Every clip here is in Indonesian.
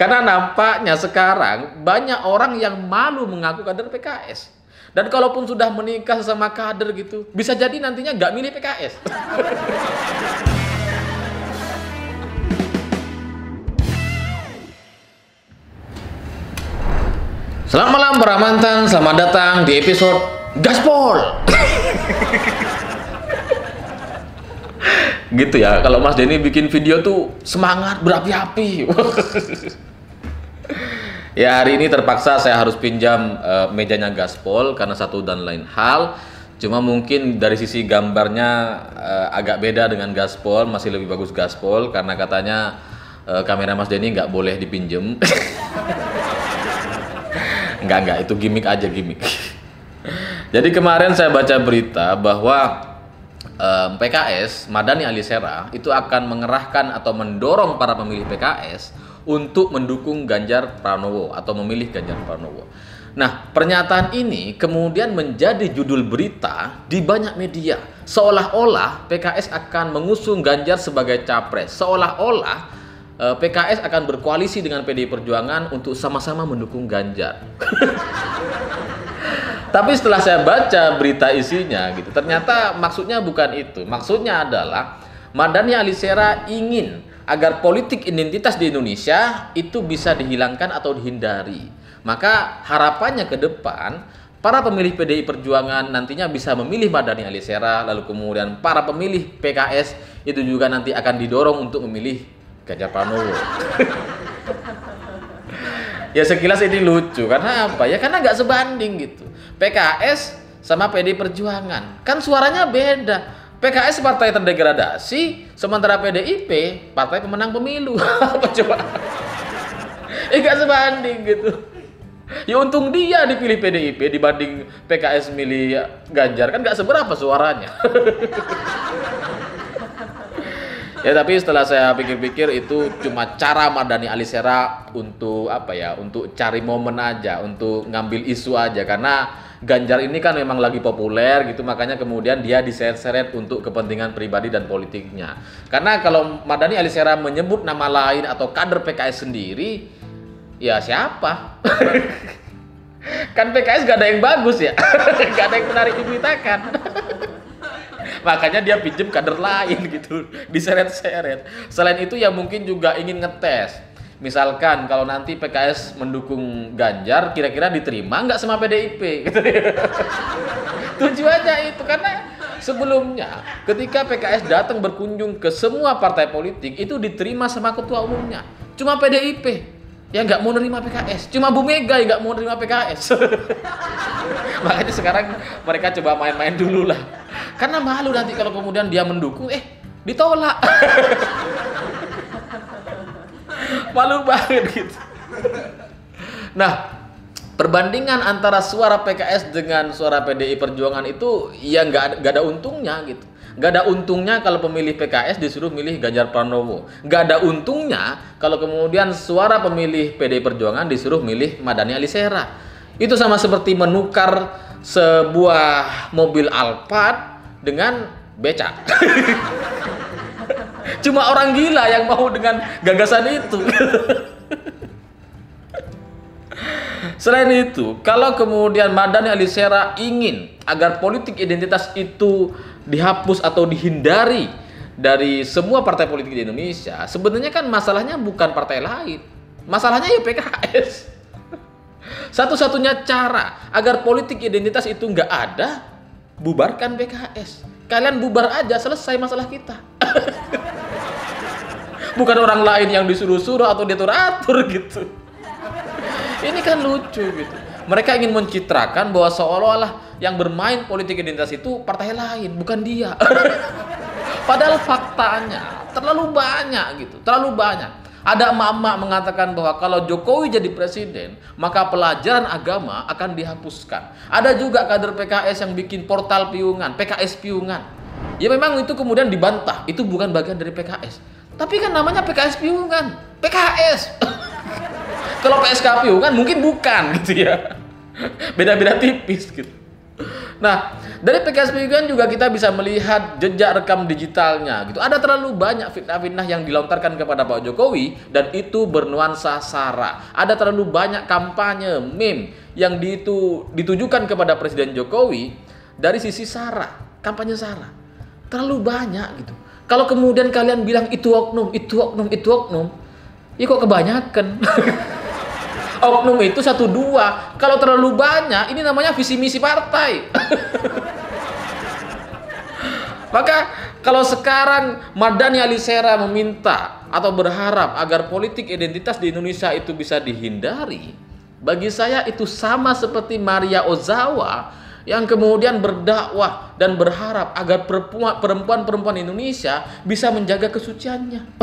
Karena nampaknya sekarang banyak orang yang malu mengaku kader PKS. Dan kalaupun sudah menikah sama kader gitu, bisa jadi nantinya nggak milih PKS. Selamat malam para mantan, selamat datang di episode Gaspol. Gitu ya, kalau Mas Denny bikin video tuh semangat berapi-api. Ya, hari ini terpaksa saya harus pinjam mejanya Gaspol karena satu dan lain hal. Cuma mungkin dari sisi gambarnya agak beda dengan Gaspol, masih lebih bagus Gaspol karena katanya kamera Mas Denny nggak boleh dipinjem. Enggak, itu gimmick aja, gimmick. Jadi kemarin saya baca berita bahwa PKS, Mardhani Alisera itu akan mengerahkan atau mendorong para pemilih PKS untuk mendukung Ganjar Pranowo atau memilih Ganjar Pranowo. Nah, pernyataan ini kemudian menjadi judul berita di banyak media. Seolah-olah PKS akan mengusung Ganjar sebagai capres. Seolah-olah PKS akan berkoalisi dengan PDI Perjuangan untuk sama-sama mendukung Ganjar. Tapi setelah saya baca berita isinya gitu, ternyata maksudnya bukan itu. Maksudnya adalah Mardhani Alisera ingin agar politik identitas di Indonesia itu bisa dihilangkan atau dihindari. Maka harapannya ke depan para pemilih PDI Perjuangan nantinya bisa memilih Mardhani Alisera, lalu kemudian para pemilih PKS itu juga nanti akan didorong untuk memilih Ganjar Pranowo. Ya sekilas ini lucu, karena apa? Ya karena nggak sebanding gitu. PKS sama PDI Perjuangan, kan suaranya beda. PKS partai terdegradasi, sementara PDIP partai pemenang pemilu. Apa coba? Nggak sebanding gitu. Ya untung dia dipilih PDIP dibanding PKS milih Ganjar, kan nggak seberapa suaranya. Ya tapi setelah saya pikir-pikir itu cuma cara Mardhani Alisera untuk apa ya, untuk cari momen aja, untuk ngambil isu aja, karena Ganjar ini kan memang lagi populer gitu, makanya kemudian dia diseret-seret untuk kepentingan pribadi dan politiknya. Karena kalau Mardhani Alisera menyebut nama lain atau kader PKS sendiri, ya siapa? Kan PKS gak ada yang bagus ya, gak ada yang menarik diberitakan. Makanya dia pinjem kader lain gitu, diseret-seret. Selain itu ya mungkin juga ingin ngetes. Misalkan kalau nanti PKS mendukung Ganjar, kira-kira diterima nggak sama PDIP? Gitu. Tujuannya itu, karena sebelumnya ketika PKS datang berkunjung ke semua partai politik itu diterima sama ketua umumnya. Cuma PDIP yang nggak mau nerima PKS, cuma Bu Mega yang nggak mau nerima PKS. Makanya sekarang mereka coba main-main dulu lah, karena malu nanti kalau kemudian dia mendukung, ditolak. Malu banget gitu. Nah, perbandingan antara suara PKS dengan suara PDI Perjuangan itu ya nggak ada untungnya gitu. Nggak ada untungnya kalau pemilih PKS disuruh milih Ganjar Pranowo. Nggak ada untungnya kalau kemudian suara pemilih PDI Perjuangan disuruh milih Mardhani Alisera. Itu sama seperti menukar sebuah mobil Alphard dengan becak. Cuma orang gila yang mau dengan gagasan itu. Selain itu, kalau kemudian Mardhani Alisera ingin agar politik identitas itu dihapus atau dihindari dari semua partai politik di Indonesia, sebenarnya kan masalahnya bukan partai lain, masalahnya ya PKS. Satu-satunya cara agar politik identitas itu nggak ada, bubarkan PKS. Kalian bubar aja, selesai masalah kita. Bukan orang lain yang disuruh-suruh atau diatur-atur gitu. Ini kan lucu gitu. Mereka ingin mencitrakan bahwa seolah-olah yang bermain politik identitas itu partai lain, bukan dia. Padahal faktanya terlalu banyak gitu, terlalu banyak. Ada emak-emak mengatakan bahwa kalau Jokowi jadi presiden, maka pelajaran agama akan dihapuskan. Ada juga kader PKS yang bikin portal piungan, PKS piungan. Ya memang itu kemudian dibantah, itu bukan bagian dari PKS. Tapi kan namanya PKS piungan, PKS. Kalau PSK piungan mungkin bukan gitu ya. Beda-beda tipis gitu. Nah, Dari PKS juga kita bisa melihat jejak rekam digitalnya gitu. Ada terlalu banyak fitnah-fitnah yang dilontarkan kepada Pak Jokowi dan itu bernuansa sara. Ada terlalu banyak kampanye meme yang ditujukan kepada Presiden Jokowi dari sisi sara, kampanye sara. Terlalu banyak gitu. Kalau kemudian kalian bilang itu oknum, ya kok kebanyakan. Oknum itu 1-2. Kalau terlalu banyak, ini namanya visi misi partai. Maka kalau sekarang Mardhani Alisera meminta atau berharap agar politik identitas di Indonesia itu bisa dihindari, bagi saya itu sama seperti Maria Ozawa yang kemudian berdakwah dan berharap agar perempuan-perempuan Indonesia bisa menjaga kesuciannya.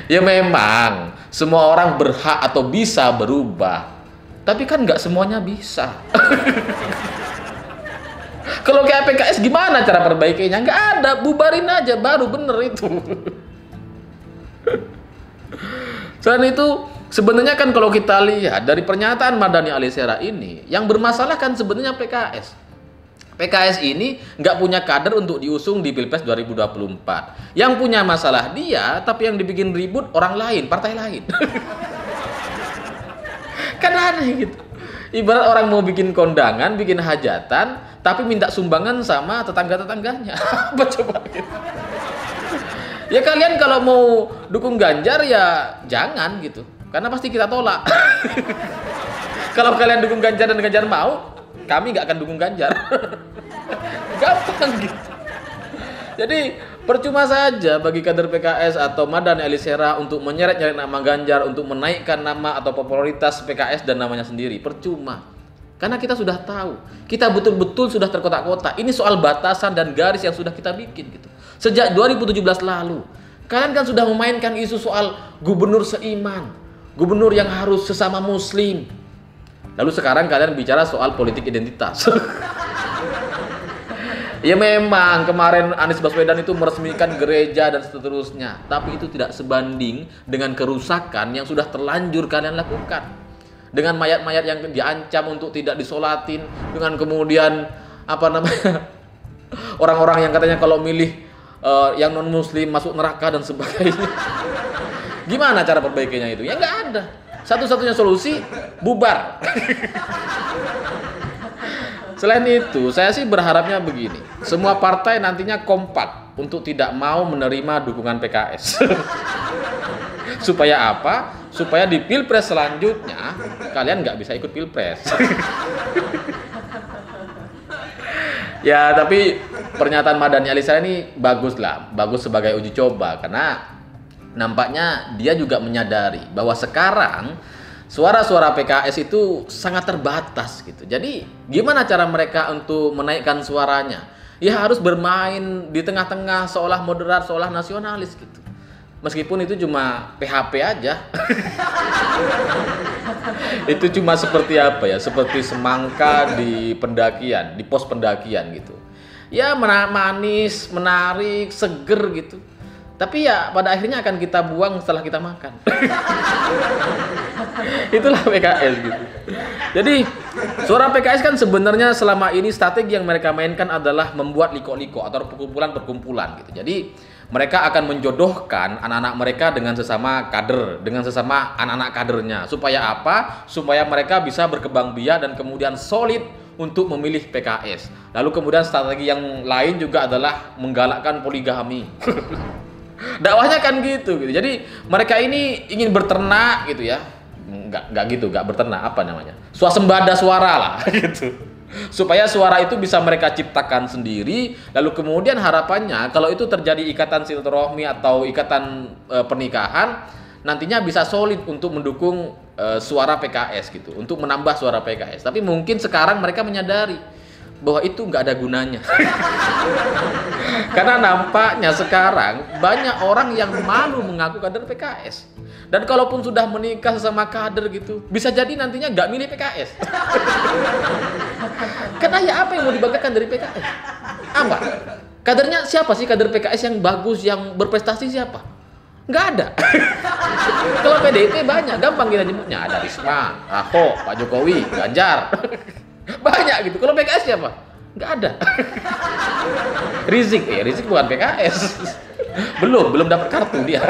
Ya memang semua orang berhak atau bisa berubah, tapi kan nggak semuanya bisa. Kalau kayak PKS gimana cara perbaikinya? Nggak ada, bubarin aja baru bener itu. Selain itu sebenarnya kan kalau kita lihat dari pernyataan Mardhani Alisera ini, yang bermasalah kan sebenarnya PKS. PKS ini nggak punya kader untuk diusung di Pilpres 2024. Yang punya masalah dia, tapi yang dibikin ribut orang lain, partai lain. Kan aneh gitu. Ibarat orang mau bikin kondangan, bikin hajatan, tapi minta sumbangan sama tetangga-tetangganya. Apa coba gitu? Ya kalian kalau mau dukung Ganjar ya jangan gitu. Karena pasti kita tolak. Kalau kalian dukung Ganjar dan Ganjar mau, kami nggak akan dukung Ganjar. Gampang gitu. Jadi percuma saja bagi kader PKS atau Mardhani Alisera untuk menyeret-nyeret nama Ganjar, untuk menaikkan nama atau popularitas PKS dan namanya sendiri. Percuma. Karena kita sudah tahu, kita betul-betul sudah terkotak-kotak. Ini soal batasan dan garis yang sudah kita bikin gitu. Sejak 2017 lalu, kalian kan sudah memainkan isu soal gubernur seiman, gubernur yang harus sesama muslim. Lalu sekarang kalian bicara soal politik identitas. Ya memang kemarin Anies Baswedan itu meresmikan gereja dan seterusnya, tapi itu tidak sebanding dengan kerusakan yang sudah terlanjur kalian lakukan. Dengan mayat-mayat yang diancam untuk tidak disolatin, dengan kemudian apa namanya orang-orang yang katanya kalau milih yang non muslim masuk neraka dan sebagainya. Gimana cara perbaikinya itu? Ya nggak ada. Satu-satunya solusi bubar. Selain itu, saya sih berharapnya begini. Semua partai nantinya kompak untuk tidak mau menerima dukungan PKS. Supaya apa? Supaya di Pilpres selanjutnya kalian nggak bisa ikut Pilpres. Ya, tapi pernyataan Mardhani Alisera ini bagus lah. Bagus sebagai uji coba. Karena nampaknya dia juga menyadari bahwa sekarang suara-suara PKS itu sangat terbatas gitu. Jadi gimana cara mereka untuk menaikkan suaranya? Ya harus bermain di tengah-tengah seolah moderat, seolah nasionalis gitu. Meskipun itu cuma PHP aja. Itu cuma seperti apa ya? Seperti semangka di pendakian, di pos pendakian gitu. Ya manis, menarik, seger gitu. Tapi ya pada akhirnya akan kita buang setelah kita makan. Itulah PKS gitu. Jadi suara PKS kan sebenarnya selama ini strategi yang mereka mainkan adalah membuat liko-liko atau perkumpulan-perkumpulan gitu. Jadi mereka akan menjodohkan anak-anak mereka dengan sesama kader, dengan sesama anak-anak kadernya. Supaya apa? Supaya mereka bisa berkembang biak dan kemudian solid untuk memilih PKS. Lalu kemudian strategi yang lain juga adalah menggalakkan poligami. Dakwahnya kan gitu. Jadi mereka ini ingin berternak gitu ya. Enggak gitu, enggak berternak, apa namanya? Swasembada suara lah gitu. Supaya suara itu bisa mereka ciptakan sendiri, lalu kemudian harapannya kalau itu terjadi ikatan silaturahmi atau ikatan pernikahan, nantinya bisa solid untuk mendukung suara PKS gitu, untuk menambah suara PKS. Tapi mungkin sekarang mereka menyadari bahwa itu nggak ada gunanya. Karena nampaknya sekarang banyak orang yang malu mengaku kader PKS. Dan kalaupun sudah menikah sesama kader gitu, bisa jadi nantinya nggak milih PKS. Karena ya apa yang mau dibanggakan dari PKS? Apa? Kadernya siapa sih kader PKS yang bagus, yang berprestasi siapa? Nggak ada. Kalau PDIP banyak, gampang kita nyebutnya. Ada Risma, Ahok, Pak Jokowi, Ganjar. Banyak gitu. Kalau PKS siapa? Nggak ada. Rizik bukan PKS. Belum dapat kartu dia.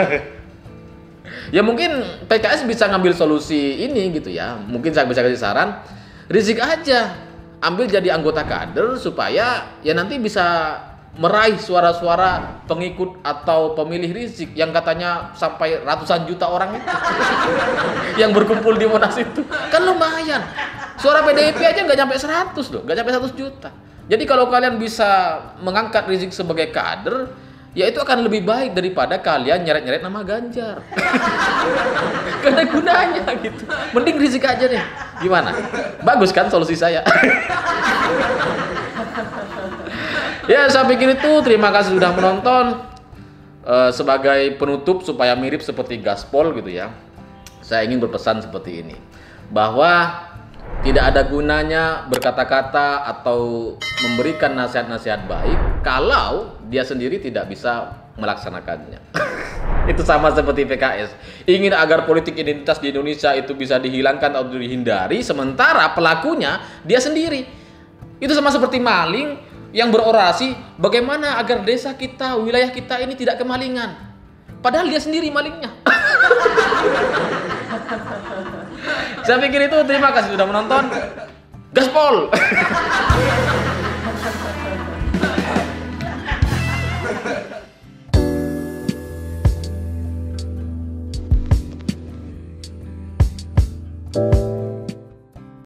Ya mungkin PKS bisa ngambil solusi ini gitu ya. Mungkin saya bisa kasih saran, Rizik aja ambil jadi anggota kader supaya ya nanti bisa meraih suara-suara pengikut atau pemilih Rizik yang katanya sampai ratusan juta orang itu yang berkumpul di Monas itu. Kan lumayan. Suara PDIP aja nggak nyampe 100 loh, nggak nyampe 100 juta. Jadi kalau kalian bisa mengangkat Rizik sebagai kader, ya itu akan lebih baik daripada kalian nyeret-nyeret nama Ganjar. Gak ada gunanya gitu. Mending Rizik aja deh. Gimana? Bagus kan solusi saya? Ya, saya pikir itu. Terima kasih sudah menonton. Sebagai penutup supaya mirip seperti gaspol gitu ya, saya ingin berpesan seperti ini, bahwa tidak ada gunanya berkata-kata atau memberikan nasihat-nasihat baik kalau dia sendiri tidak bisa melaksanakannya. Itu sama seperti PKS. Ingin agar politik identitas di Indonesia itu bisa dihilangkan atau dihindari, sementara pelakunya dia sendiri. Itu sama seperti maling yang berorasi bagaimana agar desa kita, wilayah kita ini tidak kemalingan. Padahal dia sendiri malingnya. Saya pikir itu. Terima kasih sudah menonton. Gaspol.